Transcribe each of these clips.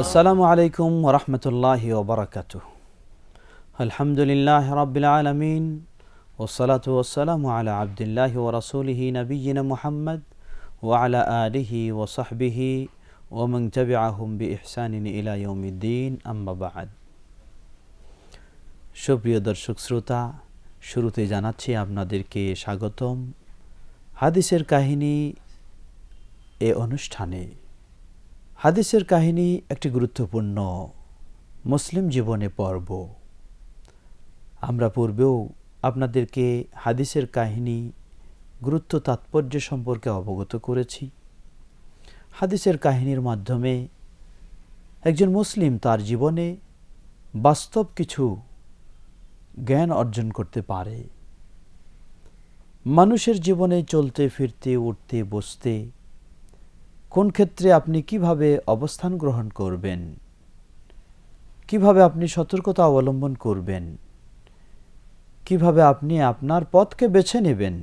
আসসালামু আলাইকুম ওয়া রাহমাতুল্লাহি ওয়া বারাকাতুহু। আলহামদুলিল্লাহি রাব্বিল আলামিন ওয়াসসালাতু ওয়াসসালামু আলা আবদিল্লাহি ওয়া রাসূলিহি নাবিয়্যিনা মুহাম্মদ ওয়া আলা আলিহি ওয়া সাহবিহি ওয়া মান তাবিআহুম বিইহসানিন ইলা ইয়াউমিদ্দিন, আম্মা বা'দ। সুপ্রিয় দর্শক শ্রোতা, শুরুতে জানাচ্ছি আপনাদেরকে স্বাগতম হাদিসের কাহিনী এ অনুষ্ঠানে। হাদিসের কাহিনী একটি গুরুত্বপূর্ণ মুসলিম জীবনে পর্ব। আমরা পূর্বেও আপনাদেরকে হাদিসের কাহিনী গুরুত্ব তাৎপর্য সম্পর্কে অবগত করেছি। হাদিসের কাহিনীর মাধ্যমে একজন মুসলিম তার জীবনে বাস্তব কিছু জ্ঞান অর্জন করতে পারে। মানুষের জীবনে চলতে ফিরতে উঠতে বসতে কোন ক্ষেত্রে আপনি কিভাবে অবস্থান গ্রহণ করবেন, কিভাবে আপনি সতর্কতা অবলম্বন করবেন, কিভাবে আপনি আপনার পথকে বেছে নেবেন,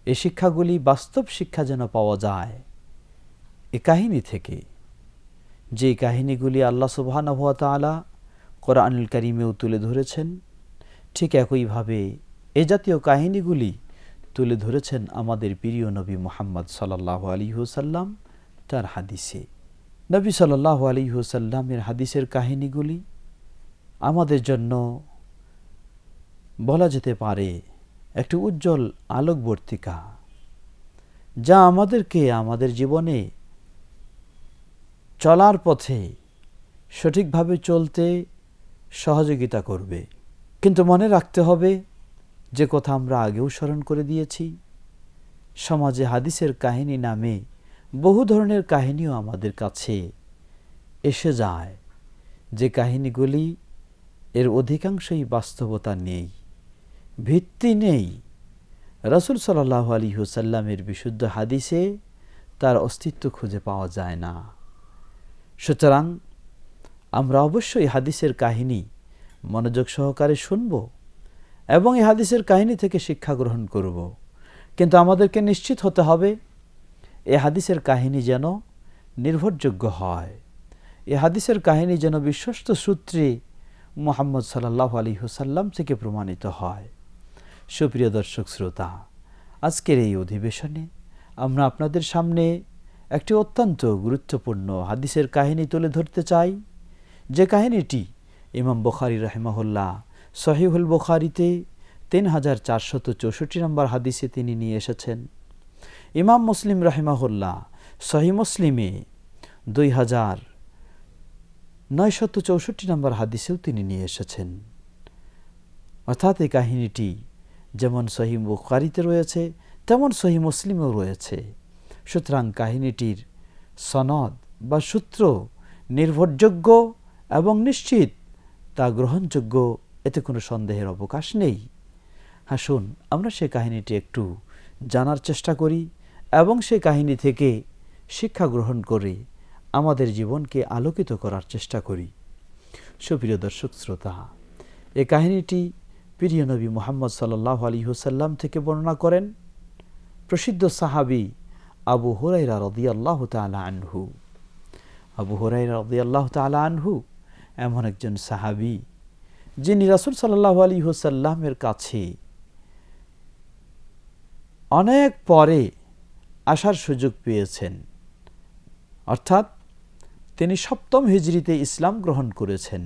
এই শিক্ষাগুলি বাস্তব শিক্ষা যেন পাওয়া যায় এ কাহিনী থেকে। যে কাহিনীগুলি আল্লাহ সুবহানাহু ওয়া তাআলা কোরআনুল কারীমেও তুলে ধরেছেন, ঠিক একইভাবে এ জাতীয় কাহিনীগুলি তুলে ধরেছেন আমাদের প্রিয় নবী মুহাম্মদ সাল্লাল্লাহু আলাইহি ওয়াসাল্লাম তার হাদিসে। নবী সাল্লাল্লাহু আলাইহি ওয়াসাল্লামের হাদিসের কাহিনীগুলি আমাদের জন্য বলা যেতে পারে একটি উজ্জ্বল আলোকবর্তিকা, যা আমাদেরকে আমাদের জীবনে চলার পথে সঠিকভাবে চলতে সহযোগিতা করবে। কিন্তু মনে রাখতে হবে, যে কথা আমরা আগেও স্মরণ করে দিয়েছি, সমাজে হাদিসের কাহিনী নামে বহু ধরনের কাহিনীও আমাদের কাছে এসে যায়, যে কাহিনীগুলি এর অধিকাংশই বাস্তবতা নেই, ভিত্তি নেই। রাসূল সাল্লাল্লাহু আলাইহি ওয়াসাল্লামের বিশুদ্ধ হাদিসে তার অস্তিত্ব খুঁজে পাওয়া যায় না। সুতরাং আমরা অবশ্যই হাদিসের কাহিনী মনোযোগ সহকারে শুনব এবং এই হাদিসের কাহিনী থেকে শিক্ষা গ্রহণ করব। কিন্তু আমাদেরকে নিশ্চিত হতে হবে এই হাদিসের কাহিনী যেন নির্ভরযোগ্য হয়, এই হাদিসের কাহিনী যেন বিশ্বস্ত সূত্রে মুহাম্মদ সাল্লাল্লাহু আলাইহি ওয়াসাল্লাম থেকে প্রমাণিত হয়। সুপ্রিয় দর্শক শ্রোতা, আজকের এই অধিবেশনে আমরা আপনাদের সামনে একটি অত্যন্ত গুরুত্বপূর্ণ হাদিসের কাহিনী তুলে ধরতে চাই, যে কাহিনীটি ইমাম বুখারী রাহিমাহুল্লাহ সহিহুল বুখারীতে 3464 নম্বর হাদিসে তিনি নিয়ে এসেছেন। ইমাম মুসলিম রাহিমাহুল্লাহ সহিহ মুসলিমে 2964 নম্বর হাদিসেও তিনি নিয়ে এসেছেন। অর্থাৎ এই কাহিনীটি যেমন সহিহ বুখারীতে রয়েছে তেমন সহিহ মুসলিমেও রয়েছে। সুতরাং কাহিনীটির সনদ বা সূত্র নির্ভরযোগ্য এবং নিশ্চিত, তা গ্রহণযোগ্য, এতে কোনো সন্দেহের অবকাশ নেই। আসুন আমরা সে কাহিনীটি একটু জানার চেষ্টা করি এবং সে কাহিনী থেকে শিক্ষা গ্রহণ করে আমাদের জীবনকে আলোকিত করার চেষ্টা করি। সুপ্রিয় দর্শক শ্রোতা, এই কাহিনীটি প্রিয় নবী মুহাম্মদ সাল্লাল্লাহু আলাইহি ওয়াসাল্লাম থেকে বর্ণনা করেন প্রসিদ্ধ সাহাবী আবু হুরায়রা রাদিয়াল্লাহু তাআলা আনহু। আবু হুরায়রা রাদিয়াল্লাহু তাআলা আনহু এমন একজন সাহাবী যিনি রাসূল সাল্লাল্লাহু আলাইহি ওয়াসাল্লামের কাছে অনেক পরে আসার সুযোগ পেয়েছেন। অর্থাৎ তিনি 7ম হিজরিতে ইসলাম গ্রহণ করেছেন।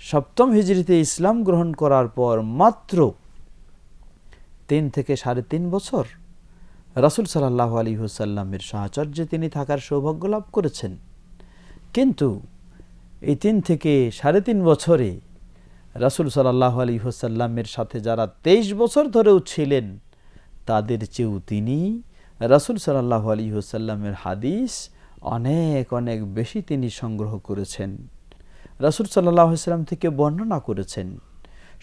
7ম হিজরিতে ইসলাম গ্রহণ করার পর মাত্র 3 থেকে 3.5 বছর রাসূল সাল্লাল্লাহু আলাইহি ওয়াসাল্লামের সাহচর্যে তিনি থাকার সৌভাগ্য লাভ করেছেন। কিন্তু এই 3 থেকে 3.5 বছরে রাসূল সাল্লাল্লাহু আলাইহি ওয়াসাল্লামের সাথে যারা 23 বছর ধরেও ছিলেন, তাদের চেয়েও তিনি রাসূল সাল্লাল্লাহু আলাইহি ওয়াসাল্লামের হাদিস অনেক অনেক বেশি তিনি সংগ্রহ করেছেন, রাসূল সাল্লাল্লাহু আলাইহি ওয়াসাল্লাম থেকে বর্ণনা করেছেন।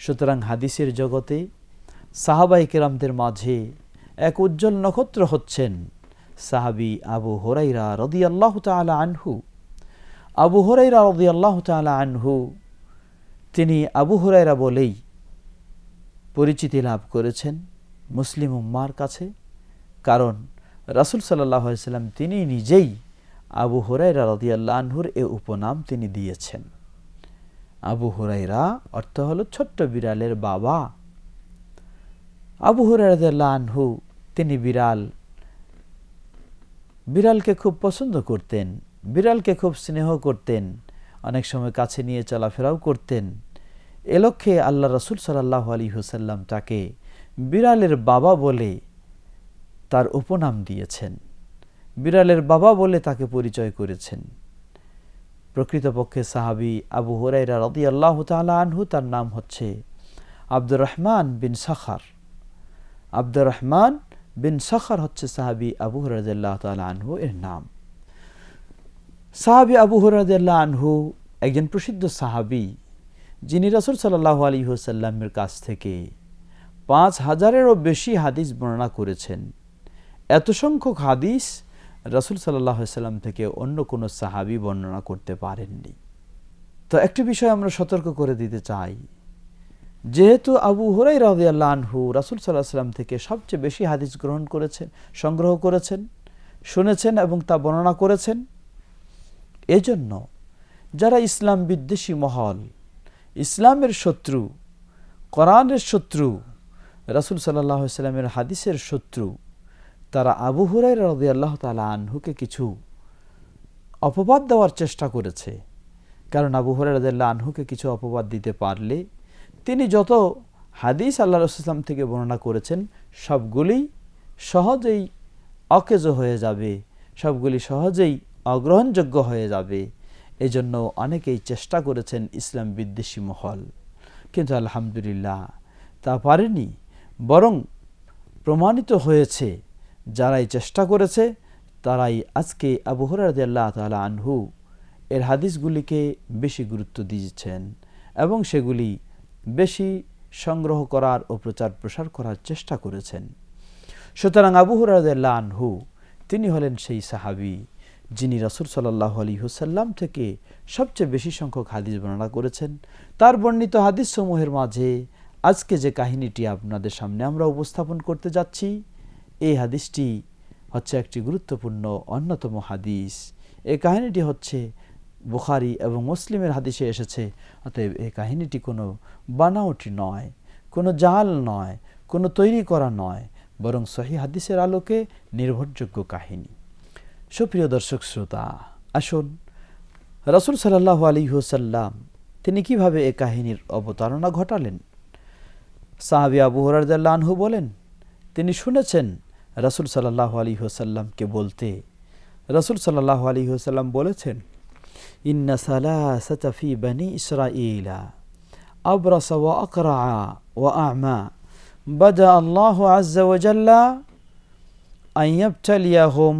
সুতরাং হাদিসের জগতে সাহাবায়ে কেরামদের মাঝে এক উজ্জ্বল নক্ষত্র হচ্ছেন সাহাবী আবু হুরায়রা রাদিয়াল্লাহু তাআলা আনহু। আবু হুরায়রা রাদিয়াল্লাহু তাআলা আনহু তিনি আবু হুরায়রা বলেই পরিচিতি লাভ করেছেন মুসলিম উম্মার কাছে, কারণ রাসূল সাল্লাল্লাহু আলাইহি ওয়াসাল্লাম তিনি নিজেই আবু হুরায়রা রাদিয়াল্লাহু আনহুর এ উপনাম তিনি দিয়েছেন। আবু হুরায়রা অর্থ হলো ছোট্ট বিড়ালের বাবা। আবু হুরায়রা রাদিয়াল্লাহু আনহু তিনি বিড়ালকে খুব পছন্দ করতেন, বিড়ালকে খুব স্নেহ করতেন, অনেক সময় কাছে নিয়ে চলাফেরাও করতেন। এ লক্ষ্যে আল্লাহ রাসূল সাল্লাল্লাহু আলাইহি ওয়াসাল্লাম তাকে বিড়ালের বাবা বলে তার উপনাম দিয়েছেন, বিড়ালের বাবা বলে তাকে পরিচয় করেছেন। প্রকৃতপক্ষে সাহাবী আবু হুরায়রা রাদিয়াল্লাহু তাআলা আনহু, তার নাম হচ্ছে আব্দুর রহমান বিন সাখার। আব্দুর রহমান বিন সাখার হচ্ছে সাহাবী আবু হুরায়রা রাদিয়াল্লাহু তাআলা আনহু এর নাম। সাহাবী আবু হুরায়রা রাদিয়াল্লাহু আনহু একজন প্রসিদ্ধ সাহাবী, যিনি রাসূল সাল্লাল্লাহু আলাইহি ওয়াসাল্লামের কাছ থেকে ৫,০০০-এরও বেশি হাদিস বর্ণনা করেছেন। এত সংখ্যক হাদিস রাসূল সাল্লাল্লাহু আলাইহি ওয়াসাল্লাম থেকে অন্য কোনো সাহাবী বর্ণনা করতে পারেননি। তো একটি বিষয় আমরা সতর্ক করে দিতে চাই, যেহেতু আবু হুরায়রা রাদিয়াল্লাহু আনহু রাসূল সাল্লাল্লাহু আলাইহি ওয়াসাল্লাম থেকে সবচেয়ে বেশি হাদিস গ্রহণ করেছেন, সংগ্রহ করেছেন, শুনেছেন এবং তা বর্ণনা করেছেন, এজন্য যারা ইসলাম বিদ্বেষী মহল, ইসলামের শত্রু, কোরআনের শত্রু, রাসূল সাল্লাল্লাহু আলাইহি ওয়াসাল্লামের হাদিসের শত্রু, তারা আবু হুরায়রা রাদিয়াল্লাহু তাআলা আনহুকে কিছু অপবাদ দেওয়ার চেষ্টা করেছে। কারণ আবু হুরায়রা রাদিয়াল্লাহু আনহুকে কিছু অপবাদ দিতে পারলে তিনি যত হাদিস আল্লাহ রাসূল সাল্লাল্লাহু আলাইহি ওয়াসাল্লাম থেকে বর্ণনা করেছেন সবগুলি সহজেই অকেজ হয়ে যাবে, সবগুলি সহজেই অগ্রহণযোগ্য হয়ে যাবে। এজন্য অনেকেই চেষ্টা করেছেন ইসলাম বিদ্বেষী মহল, কিন্তু আলহামদুলিল্লাহ তা পারেনি। বরং প্রমাণিত হয়েছে যারাই চেষ্টা করেছে তারাই আজকে আবু হুরায়রা রাদিয়াল্লাহু তাআলা আনহু এর হাদিসগুলিকে বেশি গুরুত্ব দিয়েছেন এবং সেগুলি বেশি সংগ্রহ করার ও প্রচার প্রসার করার চেষ্টা করেছেন। সুতরাং আবু হুরায়রা রাদিয়াল্লাহু আনহু তিনি হলেন সেই সাহাবী যিনি রাসূল সাল্লাল্লাহু আলাইহি ওয়াসাল্লাম থেকে সবচেয়ে বেশি সংখ্যক হাদিস বর্ণনা করেছেন। তার বর্ণিত হাদিসসমূহের মাঝে আজকে যে কাহিনীটি আপনাদের সামনে আমরা উপস্থাপন করতে যাচ্ছি, এই হাদিসটি হচ্ছে একটি গুরুত্বপূর্ণ অন্যতম হাদিস। এই কাহিনীটি হচ্ছে বুখারী এবং মুসলিমের হাদিসে এসেছে। অতএব এই কাহিনীটি কোনো বানাওটি নয়, কোনো জাল নয়, কোনো তৈরি করা নয়, বরং সহিহ হাদিসের আলোকে নির্ভরযোগ্য কাহিনী। সুপ্রিয় দর্শক শ্রোতা, আসুন রাসূল সাল্লাল্লাহু আলাইহি ওয়াসাল্লাম তিনি কিভাবে এই কাহিনীর অবতারণা ঘটালেন। সাহাবী আবু হুরায়রা রাদিয়াল্লাহু আনহু বলেন, তিনি শুনেছেন রাসূল সাল্লাল্লাহু আলাইহি ওয়াসাল্লামকে বলতে, রাসূল সাল্লাল্লাহু আলাইহি ওয়াসাল্লাম বলেছেন, ইন্না সালাসাতা ফি বনি ইসরাঈলা আবরাসা ওয়া আকরা ওয়া আ'মা বাদা আল্লাহু আযজা ওয়া জাল্লা আন ইয়াবতালিয়াহুম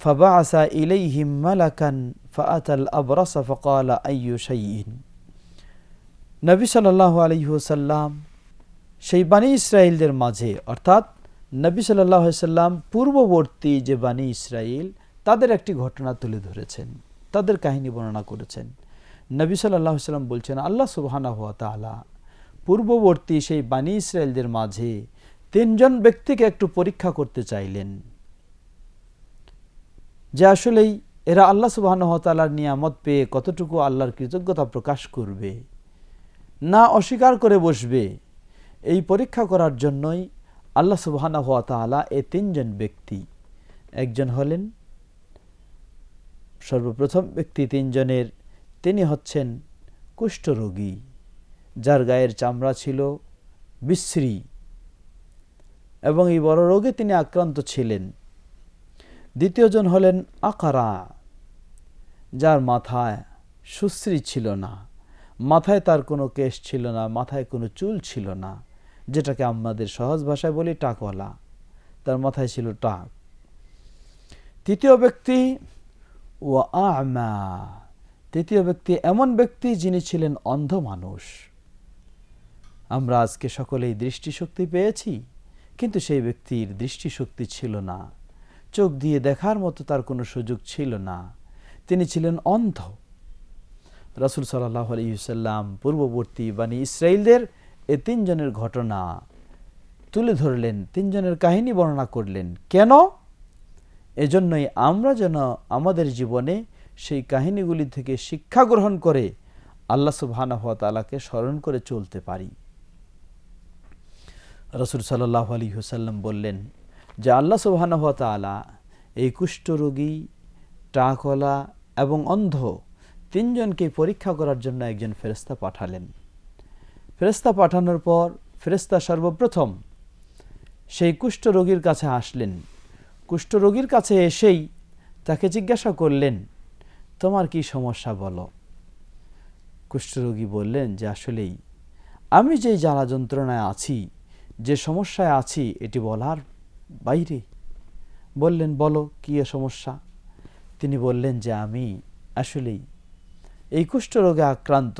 ফাবা'আসা ইলাইহিম মালাকান ফাআতাল আবরাসা ফাকালা আইয়ু শাইইন। নবী সাল্লাল্লাহু আলাইহি ওয়াসাল্লাম সেই বানি ইসরাঈলদের মাঝে, অর্থাৎ নবী সাল্লাল্লাহু আলাইহি ওয়াসাল্লাম পূর্ববর্তী যে বানি ইসরাঈল তাদের একটি ঘটনা তুলে ধরেছেন, তাদের কাহিনী বর্ণনা করেছেন। নবী সাল্লাল্লাহু আলাইহি ওয়াসাল্লাম বলছেন, আল্লাহ সুবহানাহু ওয়া তাআলা পূর্ববর্তী সেই বানি ইসরাঈলদের মাঝে ৩ জন ব্যক্তিকে একটু পরীক্ষা করতে চাইলেন, যে আসলেই এরা আল্লাহ সুবহানাহু ওয়া তাআলার নিয়ামত পেয়ে কতটুকু আল্লাহর কৃতজ্ঞতা প্রকাশ করবে, না অস্বীকার করে বসবে। এই পরীক্ষা করার জন্যই আল্লাহ সুবহানাহু ওয়া তাআলা এই ৩ জন ব্যক্তি, একজন হলেন সর্বপ্রথম ব্যক্তি ৩ জনের, তিনি হচ্ছেন কুষ্ঠরোগী, যার গায়ের চামড়া ছিল বিশ্রী এবং এই বড় রোগে তিনি আক্রান্ত ছিলেন। দ্বিতীয়জন হলেন আকরা, যার মাথায় সুশ্রী ছিল না, মাথায় তার কোনো কেশ ছিল না, মাথায় কোনো চুল ছিল না, যেটাকে আমাদের সহজ ভাষায় বলি টাকওয়ালা, তার মাথায় ছিল টাক। তৃতীয় ব্যক্তি ওয়া আ'মা, তৃতীয় ব্যক্তি এমন ব্যক্তি যিনি ছিলেন অন্ধ মানুষ। আমরা আজকে সকলেই দৃষ্টিশক্তি পেয়েছি, কিন্তু সেই ব্যক্তির দৃষ্টিশক্তি ছিল না, চোখ দিয়ে দেখার মতো তার কোনো সুযোগ ছিল না, তিনি ছিলেন অন্ধ। রাসূল সাল্লাল্লাহু আলাইহি ওয়াসাল্লাম পূর্ববর্তী বানি ইসরাঈলদের এই ৩ জনের ঘটনা তুলে ধরলেন, ৩ জনের কাহিনী বর্ণনা করলেন। কেন? এজন্যই আমরা যেন আমাদের জীবনে সেই কাহিনীগুলি থেকে শিক্ষা গ্রহণ করে আল্লাহ সুবহানাহু ওয়া তাআলাকে স্মরণ করে চলতে পারি। রাসূল সাল্লাল্লাহু আলাইহি ওয়াসাল্লাম বললেন যে আল্লাহ সুবহানাহু ওয়া তাআলা এই কুষ্ঠরোগী, টাকলা এবং অন্ধ তিনজনকে পরীক্ষা করার জন্য একজন ফেরেশতা পাঠালেন। ফেরেশতা পাঠানোর পর ফেরেশতা সর্বপ্রথম সেই কুষ্ঠরোগীর কাছে আসলেন। কুষ্ঠরোগীর কাছে এসেই তাকে জিজ্ঞাসা করলেন, তোমার কি সমস্যা বলো। কুষ্ঠরোগী বললেন যে আসলেই আমি যেই জ্বালা যন্ত্রণায় আছি, যে সমস্যায় আছি, এটি বলার বাইরে। বললেন, বলো কি সমস্যা। তিনি বললেন যে আমি আসলেই এই কুষ্ঠরোগে আক্রান্ত,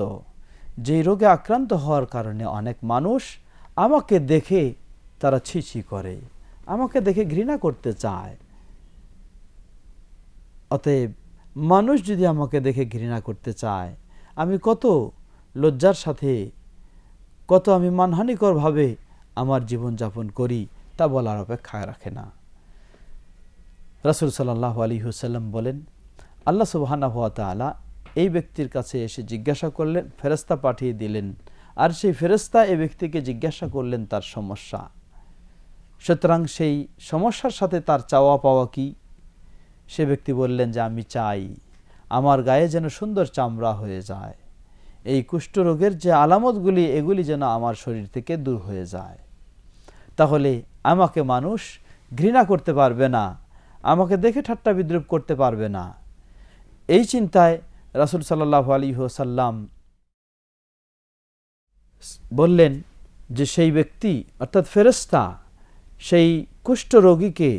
যেই রোগে আক্রান্ত হওয়ার কারণে অনেক মানুষ আমাকে দেখে তারা ছিছি করে, আমাকে দেখে ঘৃণা করতে চায়। অতএব মানুষ যদি আমাকে দেখে ঘৃণা করতে চায়, আমি কত লজ্জার সাথে, কত আমি মানহানিকরভাবে আমার জীবনযাপন করি, তা বলার অপেক্ষা রাখে না। রাসূল সাল্লাল্লাহু আলাইহি ওয়াসাল্লাম বলেন, আল্লাহ সুবহানাহু ওয়া তাআলা এই ব্যক্তির কাছে এসে জিজ্ঞাসা করলেন, ফেরেশতা পাঠিয়ে দিলেন, আর সেই ফেরেশতা এই ব্যক্তিকে জিজ্ঞাসা করলেন তার সমস্যা। সুতরাং সেই সমস্যার সাথে তার চাওয়া পাওয়া কি? সে ব্যক্তি বললেন যে আমি চাই আমার গায়ে যেন সুন্দর চামড়া হয়ে যায়, এই কুষ্ঠরোগের যে আলামতগুলি এগুলি যেন আমার শরীর থেকে দূর হয়ে যায়, তাহলে আমাকে মানুষ ঘৃণা করতে পারবে না, আমাকে দেখে ঠাট্টা বিদ্রুপ করতে পারবে না। এই চিন্তায় রাসূল সাল্লাল্লাহু আলাইহি ওয়াসাল্লাম বললেন যে সেই ব্যক্তি অর্থাৎ ফেরেশতা সেই কুষ্ঠরোগীকে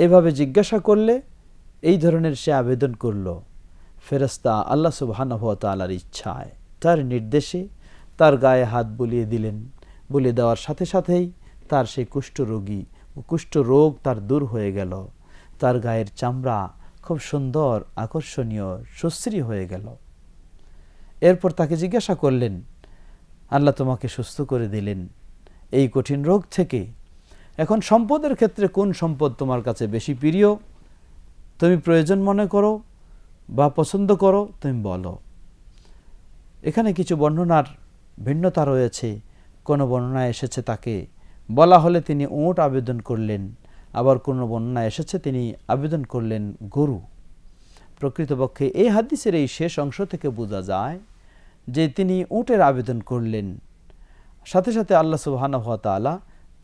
এভাবে জিজ্ঞাসা করলে এই ধরনের সে আবেদন করল। ফেরেশতা আল্লাহ সুবহানাহু ওয়া তাআলার ইচ্ছায়, তার নির্দেশে তার গায়ে হাত বুলিয়ে দিলেন। বুলিয়ে দেওয়ার সাথে সাথেই তার সেই কুষ্ঠরোগী ও কুষ্ঠরোগ তার দূর হয়ে গেল। তার গায়ের চামড়া খুব সুন্দর, আকর্ষণীয়, সুশ্রী হয়ে গেল। এরপর তাকে জিজ্ঞাসা করলেন, আল্লাহ তোমাকে সুস্থ করে দিলেন এই কঠিন রোগ থেকে। এখন সম্পদের ক্ষেত্রে কোন সম্পদ তোমার কাছে বেশি প্রিয়, তুমি প্রয়োজন মনে করো বা পছন্দ করো, তুমি বলো। এখানে কিছু বর্ণনার ভিন্নতা রয়েছে। কোনো বর্ণনায় এসেছে তাকে বলা হলে তিনি উট আবেদন করলেন, আবার কোনো বর্ণনায় এসেছে তিনি আবেদন করলেন গরু। প্রকৃতপক্ষে এই হাদিসের এই শেষ অংশ থেকে বোঝা যায় যে তিনি উটের আবেদন করলেন, সাথে সাথে আল্লাহ সুবহানাহু ওয়া তাআলা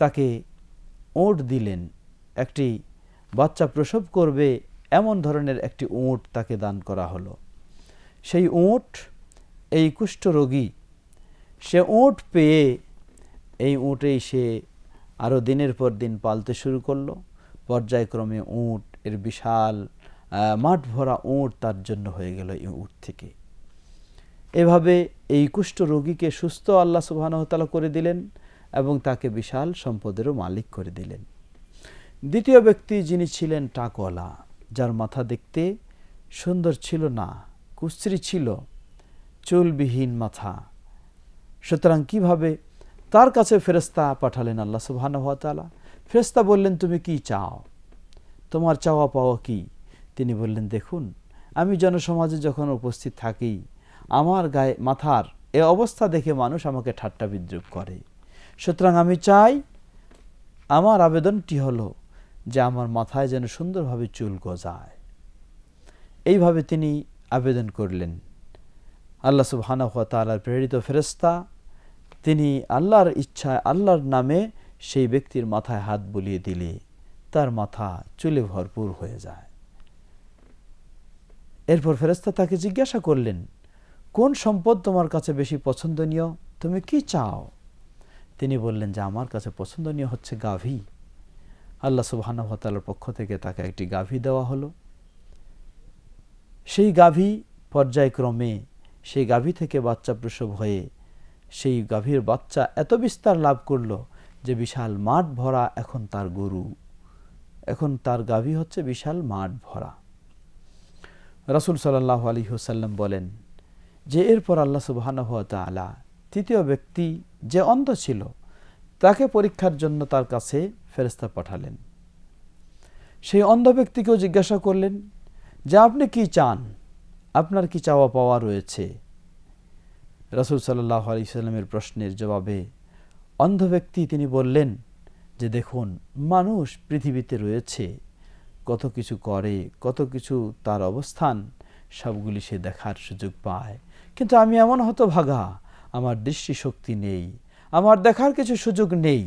তাকে উট দিলেন। একটি বাচ্চা প্রসব করবে এমন ধরনের একটি উট তাকে দান করা হলো। সেই উট এই কুষ্ঠরোগী, সে উট পেয়ে এই উটেই সে আরও দিনের পর দিন পালতে শুরু করলো। পর্যায়ক্রমে উট এর বিশাল মাঠ ভরা উট তার জন্য হয়ে গেল এই উট থেকে। এভাবে এই কুষ্ঠরোগীকে সুস্থ আল্লাহ সুবহানাহু ওয়া তাআলা করে দিলেন এবং তাকে বিশাল সম্পদেরও মালিক করে দিলেন। দ্বিতীয় ব্যক্তি যিনি ছিলেন টাকওয়ালা, যার মাথা দেখতে সুন্দর ছিল না, কুশ্রী ছিল, চুলবিহীন মাথা। সুতরাং কিভাবে তার কাছে ফেরেশতা পাঠালেন আল্লাহ সুবহানাহু ওয়া তাআলা। ফেরেশতা বললেন, তুমি কি চাও, তোমার চাওয়া পাওয়া কি? তিনি বললেন, দেখুন আমি জনসমাজে যখন উপস্থিত থাকি, আমার গায়ে মাথার এ অবস্থা দেখে মানুষ আমাকে ঠাট্টা বিদ্রুপ করে। সুতরাং আমি চাই, আমার আবেদনটি হলো যে আমার মাথায় যেন সুন্দরভাবে চুল গজায়। এইভাবে তিনি আবেদন করলেন। আল্লাহ সুবহানাহু ওয়া তাআলার প্রেরিত ফেরেশতা তিনি আল্লাহর ইচ্ছায়, আল্লাহর নামে সেই ব্যক্তির মাথায় হাত বুলিয়ে দিলে তার মাথা চুলে ভরপুর হয়ে যায়। এরপর ফেরেশতা তাকে জিজ্ঞাসা করলেন, কোন সম্পদ তোমার কাছে বেশি পছন্দনীয়, তুমি কি চাও? তিনি বললেন যে আমার কাছে পছন্দনীয় হচ্ছে গাভী। আল্লাহ সুবহানাহু ওয়া তাআলার পক্ষ থেকে তাকে একটি গাভী দেওয়া হলো। সেই গাভী পর্যায়ক্রমে সেই গাভী থেকে বাচ্চা প্রসব হয়ে সেই গাভীর বাচ্চা এত বিস্তার লাভ করলো যে বিশাল মাঠ ভরা এখন তার গরু, এখন তার গাভী হচ্ছে বিশাল মাঠ ভরা। রাসূল সাল্লাল্লাহু আলাইহি ওয়াসাল্লাম বলেন যে এরপর আল্লাহ সুবহানাহু ওয়া তাআলা তৃতীয় ব্যক্তি যে অন্ধ ছিল তাকে পরীক্ষার জন্য তার কাছে ফেরেশতা পাঠালেন। সেই অন্ধ ব্যক্তিকেও জিজ্ঞাসা করলেন যে আপনি কি চান, আপনার কি চাওয়া পাওয়া রয়েছে। রাসূল সাল্লাল্লাহু আলাইহি ওয়াসাল্লামের প্রশ্নের জবাবে অন্ধ ব্যক্তি তিনি বললেন যে দেখুন, মানুষ পৃথিবীতে রয়েছে, কত কিছু করে, কত কিছু তার অবস্থান, সবগুলি সে দেখার সুযোগ পায়, কিন্তু আমি এমন হতভাগা, আমার দৃষ্টিশক্তি নেই, আমার দেখার কিছু সুযোগ নেই।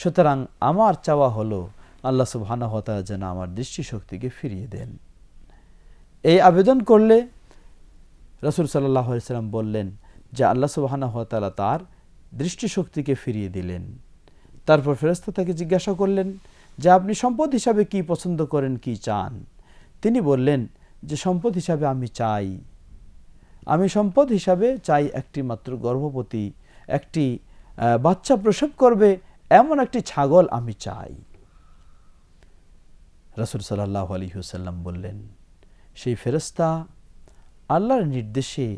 সুতরাং আমার চাওয়া হলো আল্লাহ সুবহানাহু ওয়া তাআলা যেন আমার দৃষ্টিশক্তিকে ফিরিয়ে দেন। এই আবেদন করলে রাসূল সাল্লাল্লাহু আলাইহি ওয়াসাল্লাম বললেন যে আল্লাহ সুবহানাহু ওয়া তাআলা তার দৃষ্টিশক্তিকে ফিরিয়ে দিলেন। তারপর ফেরেশতা তাকে জিজ্ঞাসা করলেন যে আপনি সম্পদ হিসাবে কি পছন্দ করেন, কি চান। তিনি বললেন যে সম্পদ হিসাবে আমি সম্পদ হিসাবে চাই একটি মাত্র গর্ভবতী, একটি বাচ্চা প্রসব করবে এমন একটি ছাগল আমি চাই। রাসূল সাল্লাল্লাহু আলাইহি ওয়াসাল্লাম বললেন, সেই ফেরেশতা আল্লাহর নির্দেশে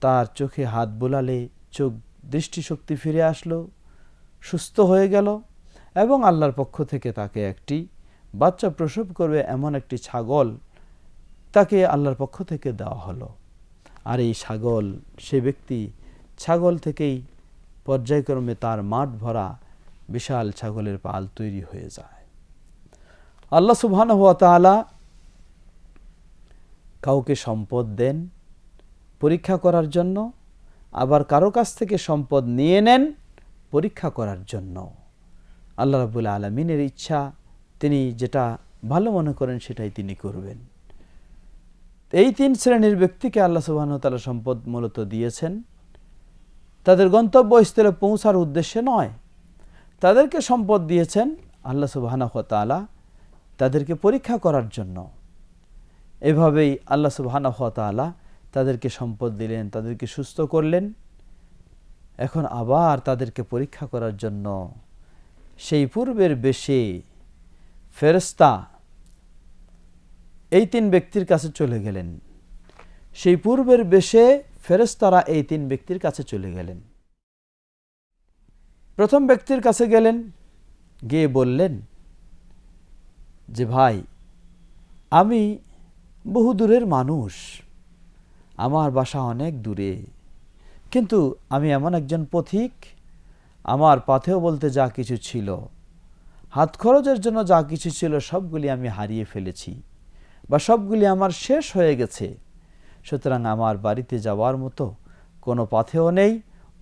তার চোখে হাত বোলালে চোখ দৃষ্টিশক্তি ফিরে আসলো, সুস্থ হয়ে গেল এবং আল্লাহর পক্ষ থেকে তাকে একটি বাচ্চা প্রসব করবে এমন একটি ছাগল তাকে আল্লাহর পক্ষ থেকে দেওয়া হলো। আর এই ছাগল, সে ব্যক্তি ছাগল থেকেই পর্যায়ক্রমে তার মাঠ ভরা বিশাল ছাগলের পাল তৈরি হয়ে যায়। আল্লাহ সুবহানাহু ওয়া তাআলা কাউকে সম্পদ দেন পরীক্ষা করার জন্য, আবার কারো কাছ থেকে সম্পদ নিয়ে নেন পরীক্ষা করার জন্য। আল্লাহ রাব্বুল আলামিনের ইচ্ছা, তিনি যেটা ভালো মনে করেন সেটাই তিনি করবেন। এই তিন শ্রেণীর ব্যক্তিকে আল্লাহ সুবহানাহু ওয়া তাআলা সম্পদ মূলত দিয়েছেন তাদের গন্তব্যস্থলে পৌঁছার উদ্দেশ্যে নয়, তাদেরকে সম্পদ দিয়েছেন আল্লাহ সুবহানাহু ওয়া তাআলা তাদেরকে পরীক্ষা করার জন্য। এভাবেই আল্লাহ সুবহানাহু ওয়া তাআলা তাদেরকে সম্পদ দিলেন, তাদেরকে সুস্থ করলেন। এখন আবার তাদেরকে পরীক্ষা করার জন্য সেই পূর্বের বেশে ফেরেশতা এই তিন ব্যক্তির কাছে চলে গেলেন। সেই পূর্বের বেশে ফেরেশতারা এই তিন ব্যক্তির কাছে চলে গেলেন। প্রথম ব্যক্তির কাছে গেলেন, গিয়ে বললেন যে ভাই, আমি বহু দূরের মানুষ, আমার বাসা অনেক দূরে, কিন্তু আমি এমন একজন পথিক, আমার পাথেয় বলতে যা কিছু ছিল, হাত খরচের জন্য যা কিছু ছিল সবগুলি আমি হারিয়ে ফেলেছি বা সবগুলি আমার শেষ হয়ে গেছে। সুতরাং আমার বাড়িতে যাওয়ার মতো কোনো পাথেয় নেই,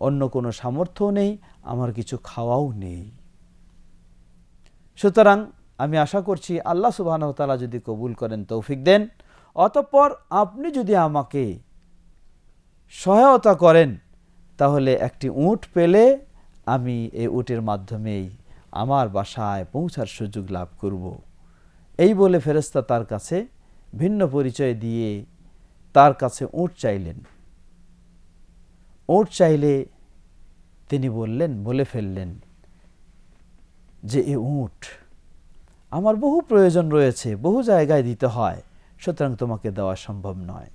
অন্য কোনো সামর্থ্যও নেই, আমার কিছু খাওয়াও নেই। সুতরাং আমি আশা করছি আল্লাহ সুবহানাহু ওয়া তাআলা যদি কবুল করেন, তৌফিক দেন, অতঃপর আপনি যদি আমাকে সহায়তা করেন, তাহলে একটি উট পেলে আমি এই উটের মাধ্যমেই আমার বাসায় পৌঁছার সুযোগ লাভ করব। এই বলে ফেরেশতা তার কাছে ভিন্ন পরিচয় দিয়ে তার কাছে উট চাইলেন। উট চাইলে তিনি বলে ফেললেন যে এ উট আমার বহু প্রয়োজন রয়েছে, বহু জায়গায় দিতে হয়, সুতরাং তোমাকে দেওয়া সম্ভব নয়।